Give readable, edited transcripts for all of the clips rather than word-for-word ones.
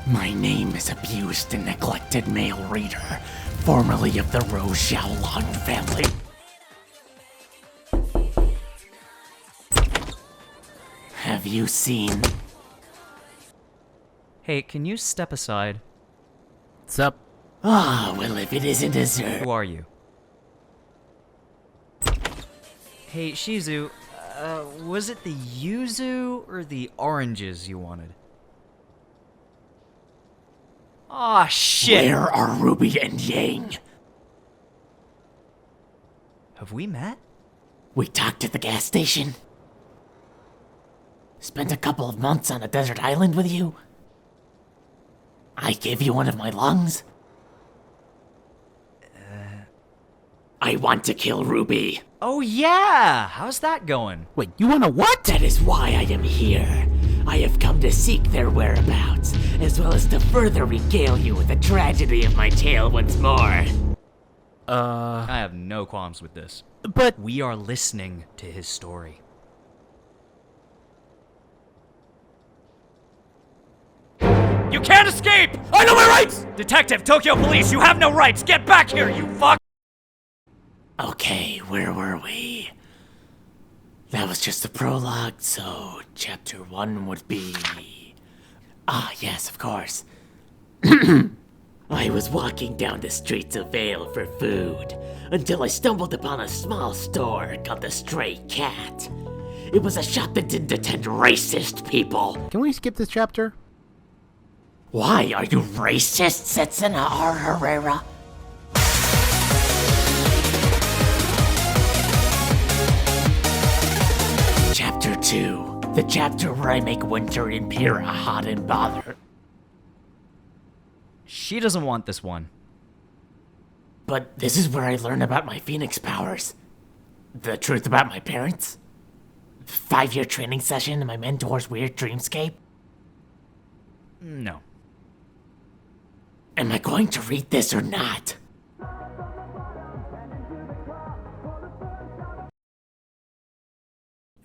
My name is Abused and Neglected Male Reader, formerly of the Rose Xiaolong family. Have you seen... Hey, can you step aside? What's up? Ah, well, if it isn't Azure... Who are you? Hey, Shizu, was it the yuzu or the oranges you wanted? Aw, shit! Where are Ruby and Yang? Have we met? We talked at the gas station. Spent a couple of months on a desert island with you. I gave you one of my lungs. I want to kill Ruby. Oh yeah! How's that going? Wait, you wanna what? That is why I am here. I have come to seek their whereabouts, as well as to further regale you with the tragedy of my tale once more. I have no qualms with this. But... We are listening to his story. You can't escape! I know my rights! Detective, Tokyo Police, you have no rights! Get back here, you fuck! Okay, where were we? That was just the prologue, so chapter 1 would be... Ah, yes, of course. I was walking down the streets of Vale for food, until I stumbled upon a small store called the Stray Cat. It was a shop that didn't attend racist people. Can we skip this chapter? Why, are you racist, Setsuna R. Herrera? Chapter 2, the chapter where I make winter in Pira hot and bothered. She doesn't want this one. But this is where I learn about my phoenix powers. The truth about my parents. 5-year training session in my mentor's weird dreamscape. No. Am I going to read this or not?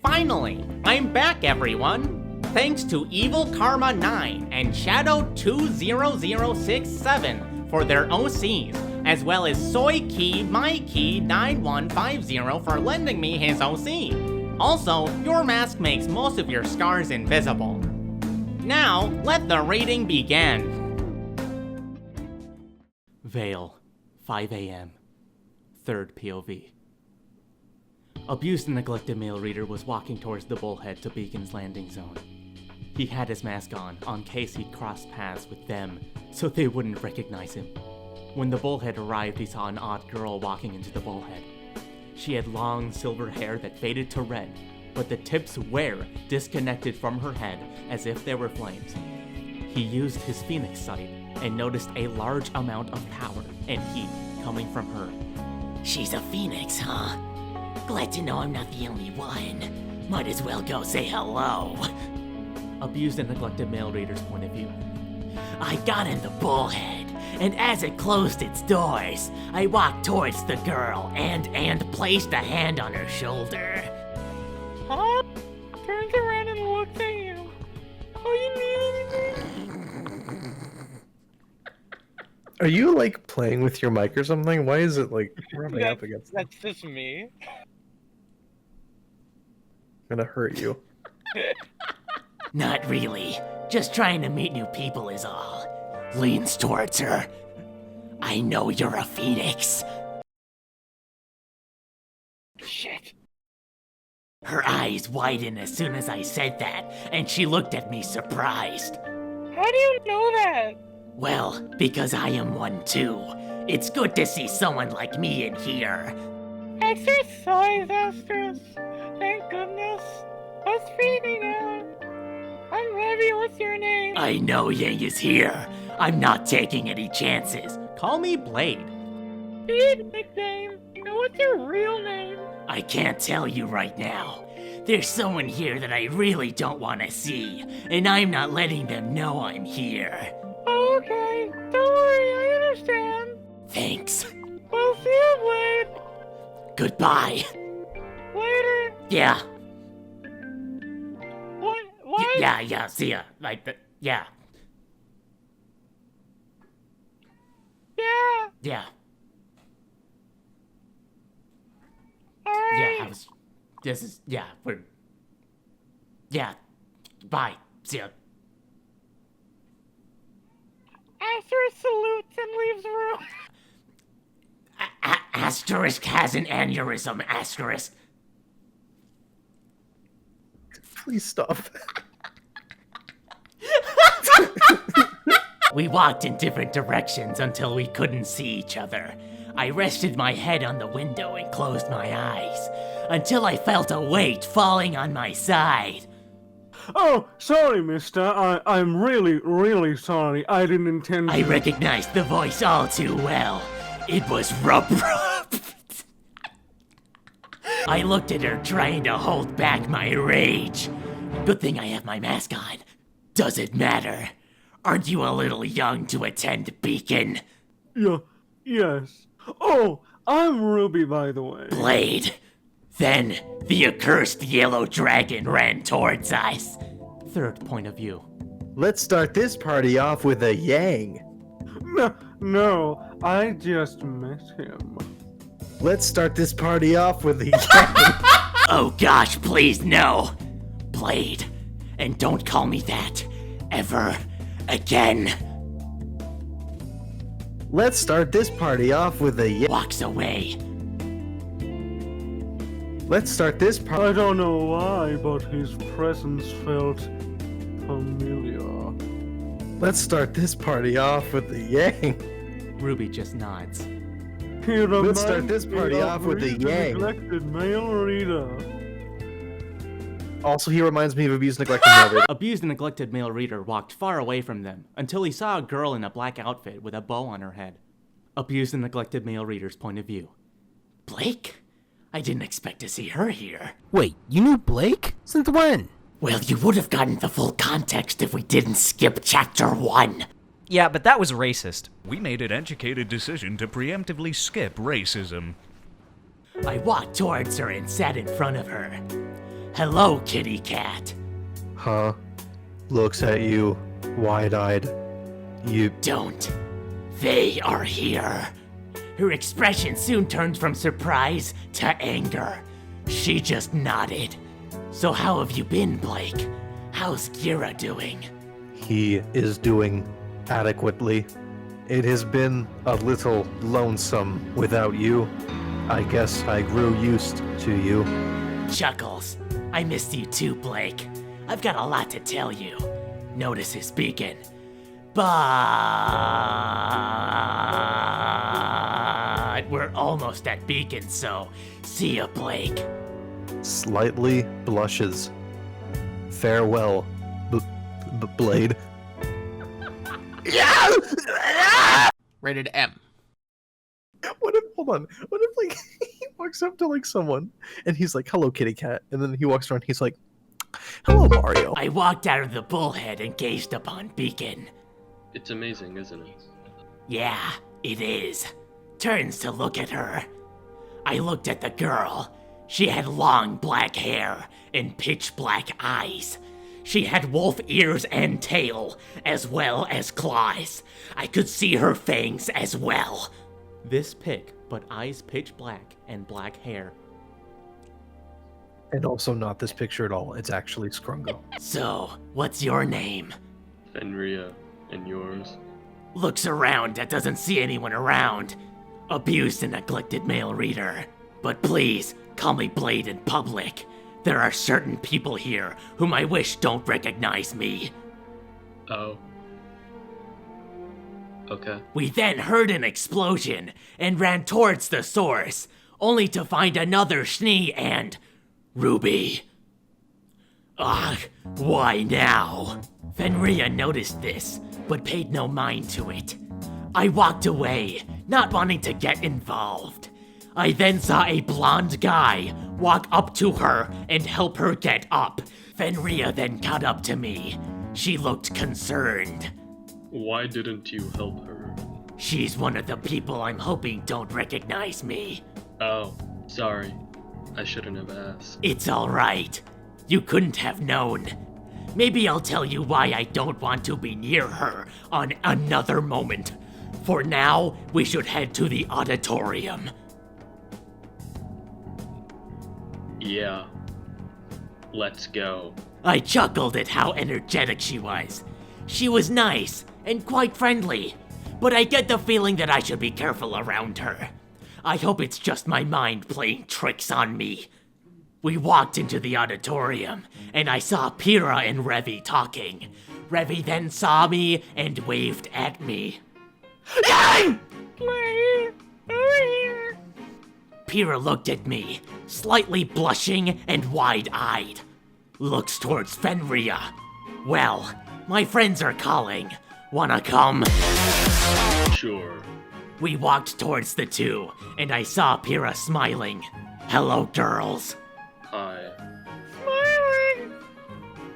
Finally, I'm back, everyone! Thanks to Evil Karma 9 and Shadow 20067 for their OCs, as well as Soy My Key 9150 for lending me his OC. Also, your mask makes most of your scars invisible. Now, let the reading begin. Vale, 5 a.m. Third POV. Abused and neglected male reader was walking towards the bullhead to Beacon's landing zone. He had his mask on case he'd crossed paths with them, so they wouldn't recognize him. When the bullhead arrived, he saw an odd girl walking into the bullhead. She had long silver hair that faded to red, but the tips were disconnected from her head as if they were flames. He used his phoenix sight and noticed a large amount of power and heat coming from her. She's a phoenix, huh? Glad to know I'm not the only one. Might as well go say hello. Abused and neglected male reader's point of view. I got in the bullhead, and as it closed its doors, I walked towards the girl and placed a hand on her shoulder. Huh? Turns around and looks at you. Oh, you need anything? Are you like playing with your mic or something? Why is it like rubbing up against? That's just me. I'm gonna hurt you. Not really. Just trying to meet new people is all. Leans towards her. I know you're a phoenix. Shit. Her eyes widened as soon as I said that, and she looked at me surprised. How do you know that? Well, because I am one too. It's good to see someone like me in here. Exercise, Astros. Thank goodness. Let's feeding out. I'm Levy, what's your name? I know Yang is here. I'm not taking any chances. Call me Blade. Speed nickname. Now what's your real name? I can't tell you right now. There's someone here that I really don't want to see, and I'm not letting them know I'm here. Oh, okay. Don't worry, I understand. Thanks. We'll see you, Blade. Goodbye. Later. Yeah. What? Yeah, see ya. Like, yeah. Yeah. Alright. Yeah, Yeah. Bye. See ya. Azure salutes and leaves room. Asterisk has an aneurysm, asterisk. Please stop. We walked in different directions until we couldn't see each other. I rested my head on the window and closed my eyes, until I felt a weight falling on my side. Oh, sorry, mister. I'm really sorry. I didn't intend to. I recognized the voice all too well. It was Rup. I looked at her, trying to hold back my rage. Good thing I have my mask on. Does it matter? Aren't you a little young to attend Beacon? Yes. Oh, I'm Ruby, by the way. Blade. Then, the accursed yellow dragon ran towards us. Third point of view. Let's start this party off with a yang. No, I just met him. Let's start this party off with a yang. Oh gosh, please no. Blade. And don't call me that. Ever again. Let's start this party off with a yang. Walks away. Let's start this party. I don't know why, but his presence felt familiar. Let's start this party off with a yang. Ruby just nods. Let's start this party off with a yang. Neglected male reader. Also, he reminds me of Abused, Neglected Male Reader. Abused and neglected male reader walked far away from them until he saw a girl in a black outfit with a bow on her head. Abused and neglected male reader's point of view. Blake? I didn't expect to see her here. Wait, you knew Blake? Since when? Well, you would have gotten the full context if we didn't skip chapter 1. Yeah, but that was racist. We made an educated decision to preemptively skip racism. I walked towards her and sat in front of her. Hello, kitty cat. Huh? Looks at you, wide-eyed. You Don't. They are here. Her expression soon turned from surprise to anger. She just nodded. So how have you been, Blake? How's Kira doing? He is doing adequately. It has been a little lonesome without you. I guess I grew used to you. Chuckles. I missed you too, Blake. I've got a lot to tell you. Notice his beacon. But we're almost at beacon, so see ya, Blake. Slightly blushes. Farewell, Blade. Rated M. What if, hold on, what if, like, he walks up to, like, someone, and he's like, hello, kitty cat, and then he walks around, he's like, hello, Mario. I walked out of the bullhead and gazed upon beacon. It's amazing, isn't it? Yeah, it is. Turns to look at her. I looked at the girl. She had long black hair and pitch black eyes. She had wolf ears and tail, as well as claws. I could see her fangs as well. This pic, but eyes pitch black and black hair. And also not this picture at all, it's actually Scrungo. So, what's your name? Fenria, and yours? Looks around that doesn't see anyone around. Abused and neglected male reader. But please, call me Blade in public. There are certain people here whom I wish don't recognize me. Oh. Okay. We then heard an explosion and ran towards the source, only to find another Schnee and Ruby. Ugh, why now? Fenria noticed this, but paid no mind to it. I walked away, not wanting to get involved. I then saw a blonde guy walk up to her and help her get up. Fenria then caught up to me. She looked concerned. Why didn't you help her? She's one of the people I'm hoping don't recognize me. Oh, sorry. I shouldn't have asked. It's alright. You couldn't have known. Maybe I'll tell you why I don't want to be near her on another moment. For now, we should head to the auditorium. Yeah. Let's go. I chuckled at how energetic she was. She was nice and quite friendly, but I get the feeling that I should be careful around her. I hope it's just my mind playing tricks on me. We walked into the auditorium, and I saw Pyrrha and Revi talking. Revi then saw me and waved at me. Yay! Blech, over here. Pyrrha looked at me, slightly blushing and wide-eyed. Looks towards Fenria. Well, my friends are calling. Wanna come? Sure. We walked towards the two, and I saw Pyrrha smiling. Hello, girls. Hi. Smiling.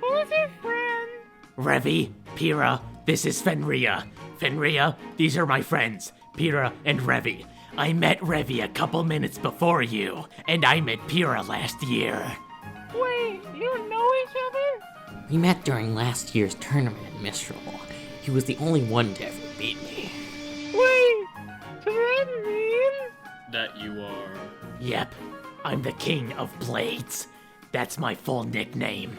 Who's your friend? Revi, Pyrrha, this is Fenria. Fenria, these are my friends, Pyrrha and Revi. I met Revi a couple minutes before you, and I met Pyrrha last year. Wait, you know each other? We met during last year's tournament at Mistral. He was the only one to ever beat me. Wait, does that mean? That you are... Yep, I'm the king of blades. That's my full nickname.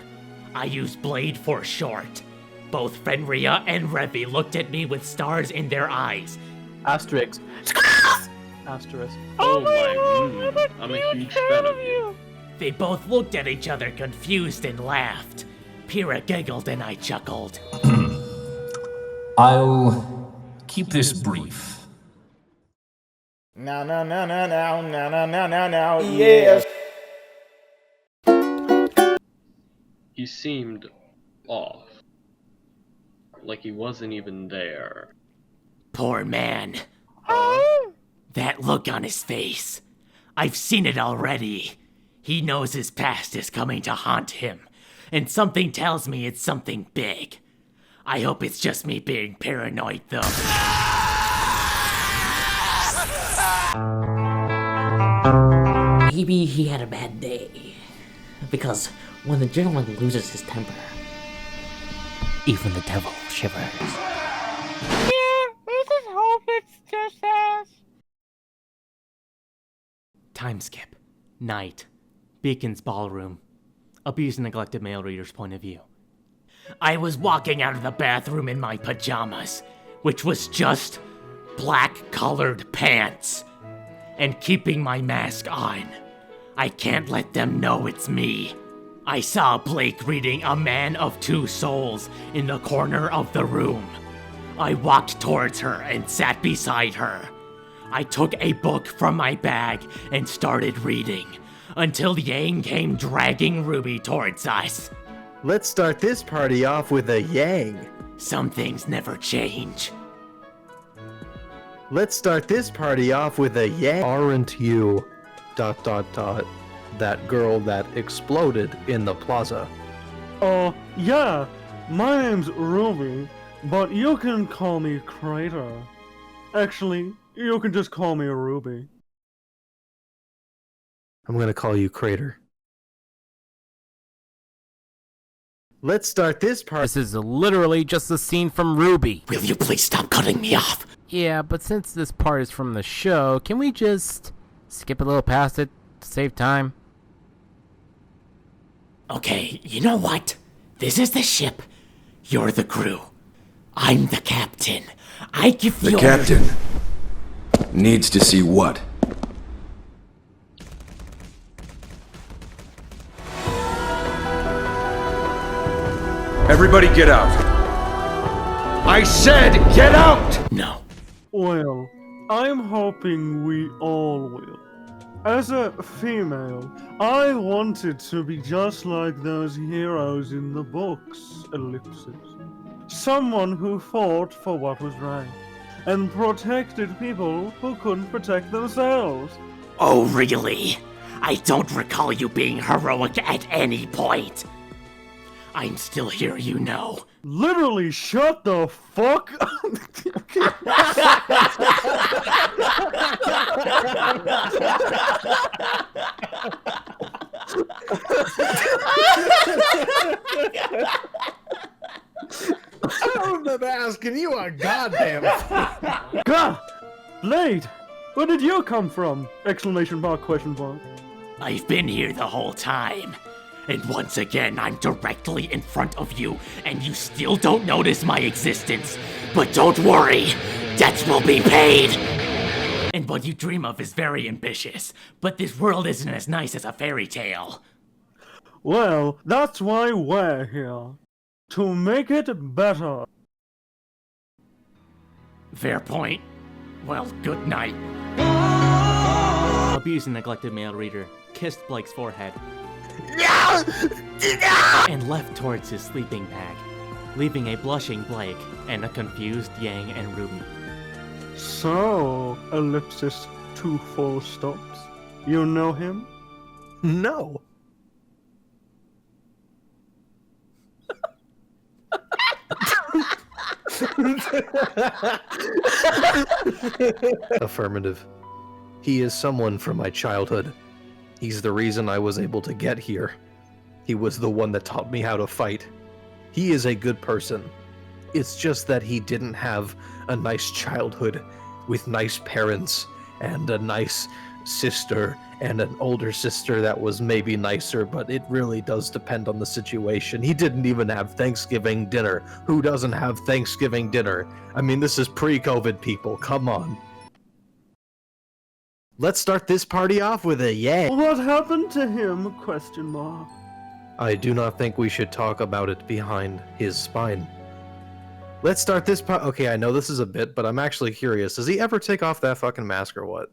I use Blade for short. Both Fenria and Revi looked at me with stars in their eyes. Asterisk. Asterisk. Oh my God, I'm a huge fan of you. They both looked at each other confused and laughed. Pyrrha giggled and I chuckled. I'll keep this brief. No, yes. He seemed off. Like he wasn't even there. Poor man. That look on his face. I've seen it already. He knows his past is coming to haunt him, and something tells me it's something big. I hope it's just me being paranoid, though. Maybe he had a bad day. Because when the gentleman loses his temper, even the devil shivers. Yeah, let's just hope it's just that. Time skip. Night. Beacon's ballroom. Abused and neglected male reader's point of view. I was walking out of the bathroom in my pajamas, which was just black-colored pants, and keeping my mask on. I can't let them know it's me. I saw Blake reading A Man of Two Souls in the corner of the room. I walked towards her and sat beside her. I took a book from my bag and started reading, until Yang came dragging Ruby towards us. Let's start this party off with a Yang. Some things never change. Let's start this party off with a Yang. Aren't you... ... that girl that exploded in the plaza? Yeah. My name's Ruby, but you can call me Crater. Actually, you can just call me Ruby. I'm gonna call you Crater. Let's start this part. This is literally just a scene from Ruby. Will you please stop cutting me off? Yeah, but since this part is from the show, can we just skip a little past it to save time? Okay, you know what? This is the ship. You're the crew. I'm the captain. I give The you... captain needs to see what? Everybody get out. I said get out! No. Well, I'm hoping we all will. As a female, I wanted to be just like those heroes in the books, ellipsis. Someone who fought for what was right, and protected people who couldn't protect themselves. Oh, really? I don't recall you being heroic at any point. I'm still here, you know. Literally, shut the fuck up. I'm the asking you a goddamn. God! Blade! Where did you come from? Exclamation mark, question mark. I've been here the whole time. And once again, I'm directly in front of you, and you still don't notice my existence. But don't worry, debts will be paid! And what you dream of is very ambitious, but this world isn't as nice as a fairy tale. Well, that's why we're here. To make it better. Fair point. Well, good night. Abused and neglected male reader kissed Blake's forehead and left towards his sleeping bag, leaving a blushing Blake and a confused Yang and Ruby. So, ellipsis, 2 full stops. You know him? No. Affirmative. He is someone from my childhood. He's the reason I was able to get here. He was the one that taught me how to fight. He is a good person. It's just that he didn't have a nice childhood with nice parents and a nice sister and an older sister that was maybe nicer, but it really does depend on the situation. He didn't even have Thanksgiving dinner. Who doesn't have Thanksgiving dinner? I mean, this is pre-COVID, people. Come on. Let's start this party off with a yay. What happened to him? Question mark. I do not think we should talk about it behind his spine. Let's start this okay, I know this is a bit, but I'm actually curious. Does he ever take off that fucking mask or what?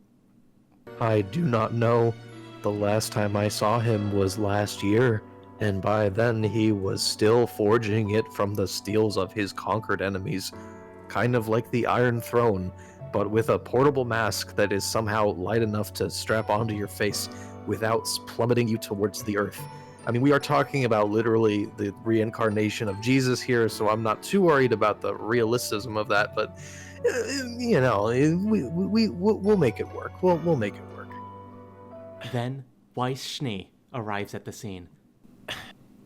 I do not know. The last time I saw him was last year, and by then he was still forging it from the steels of his conquered enemies. Kind of like the Iron Throne, but with a portable mask that is somehow light enough to strap onto your face without plummeting you towards the earth. I mean, we are talking about literally the reincarnation of Jesus here, so I'm not too worried about the realism of that, but, you know, we'll make it work. We'll make it work. Then, Wiest arrives at the scene.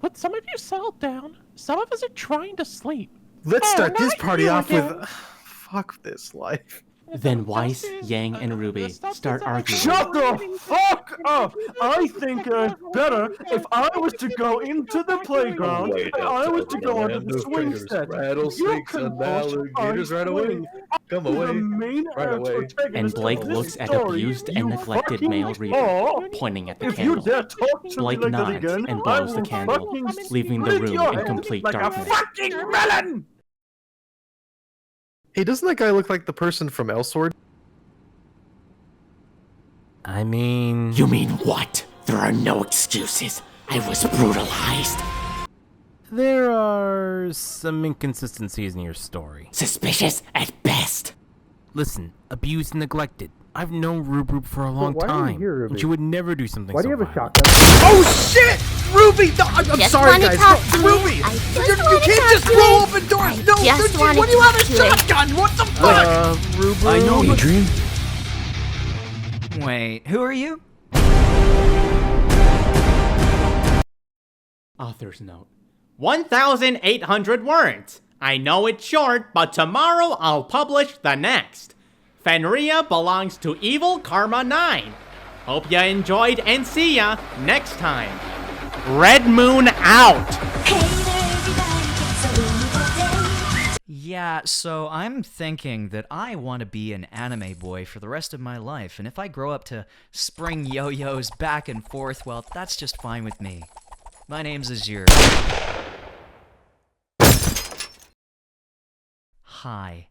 Would some of you settle down? Some of us are trying to sleep. Let's start this party off again. with... Fuck this life. Then Wiest, Yang, and Ruby start arguing. Shut the fuck up! I think it's better if I was to go into the playground and I was to go onto the swing set. Rattlesnakes and alligators right away. Come away. Right away. And Blake looks at abused and neglected male reader, pointing at the candle. Blake nods and blows the candle, leaving the room in complete darkness. Fucking melon! Hey, doesn't that guy look like the person from Elsword? I mean... You mean what? There are no excuses. I was brutalized. There are some inconsistencies in your story. Suspicious at best. Listen, abused and neglected. I've known Rube for a long why are you time, here, Ruby? and she would never do something Why so do you have a violent. shotgun? Oh shit! Ruby! No, I'm Just sorry, wanna guys. talk No, to Ruby! it. I just You wanna can't talk just to blow it. open doors! I No, just dude, wanna when you have a talk to it. shotgun, what the fuck? Ruby? I know you, Dream. Wait, who are you? Author's note. 1,800 words. I know it's short, but tomorrow I'll publish the next. Fenria belongs to Evil Karma 9. Hope ya enjoyed and see ya next time. Red Moon out! Yeah, so I'm thinking that I want to be an anime boy for the rest of my life, and if I grow up to spring yo-yos back and forth, well, that's just fine with me. My name's Azure. Hi.